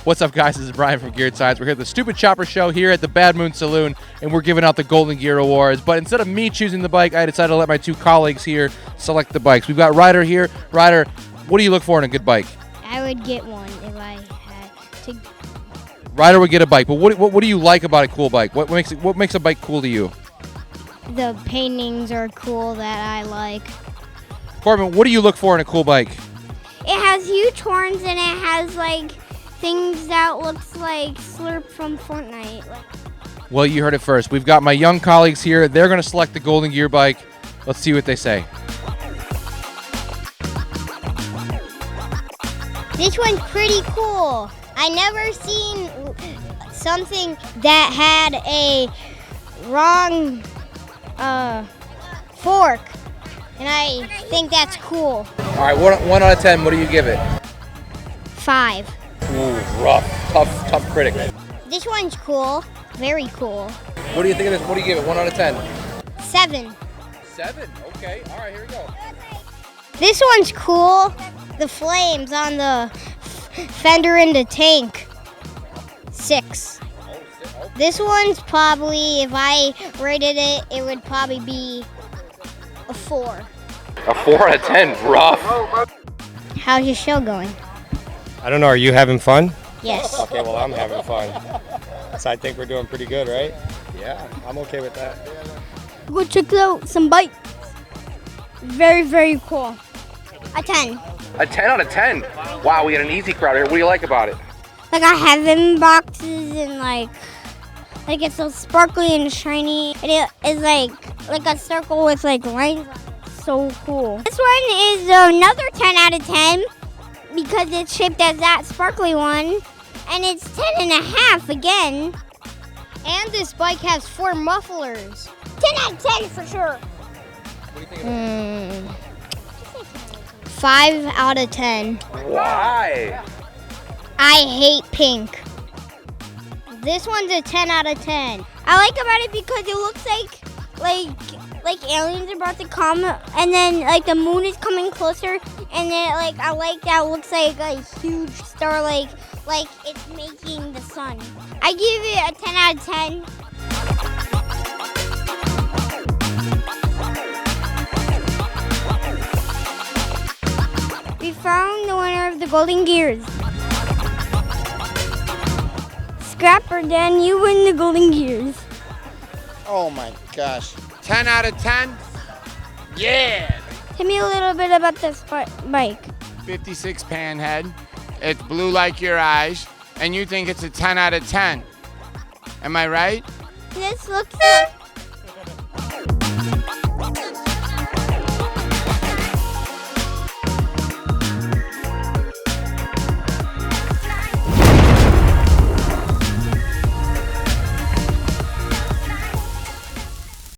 What's up, guys? This is Brian from Geared Science. We're here at the Stupid Chopper Show here at the Bad Moon Saloon, and we're giving out the Golden Gear Awards. But instead of me choosing the bike, I decided to let my two colleagues here select the bikes. We've got Ryder here. Ryder, what do you look for in a good bike? I would get one if I had to. Ryder would get a bike, but what do you like about a cool bike? What makes a bike cool to you? The paintings are cool that I like. Corbin, what do you look for in a cool bike? It has huge horns and it has like things that looks like Slurp from Fortnite. Well, you heard it first. We've got my young colleagues here. They're going to select the Golden Gear bike. Let's see what they say. This one's pretty cool. I never seen something that had a wrong fork, and I think that's cool. All right, 1 out of 10, what do you give it? 5. Ooh, rough. Tough critic. This one's cool. Very cool. What do you think of this? What do you give it? 1 out of 10? 7. 7? Okay. All right, here we go. This one's cool. The flames on the fender in the tank. 6. This one's probably, if I rated it, it would probably be a 4. A 4 out of 10. Rough. How's your show going? I don't know, are you having fun? Yes. Okay, well, I'm having fun. So I think we're doing pretty good, right? Yeah, I'm okay with that. Go check out some bikes. Very, very cool. A 10. A 10 out of 10. Wow, we got an easy crowd here. What do you like about it? Like I have them boxes and like it's so sparkly and shiny. And it is like a circle with like lines on it. So cool. This one is another 10 out of 10 because it's shaped as that sparkly one. And it's 10 and a half again. And this bike has 4 mufflers. 10 out of 10 for sure. What do you think of it? 5 out of 10. Why? I hate pink. This one's a 10 out of 10. I like about it because it looks like aliens are about to come, and then like the moon is coming closer, and then I like that it looks like a huge star, like it's making the sun. I give it a 10 out of 10. We found the winner of the Golden Gears. Scrapper Dan, you win the Golden Gears. Oh my gosh. 10 out of 10? Yeah! Tell me a little bit about this bike. 56 panhead. It's blue like your eyes. And you think it's a 10 out of 10. Am I right? This looks like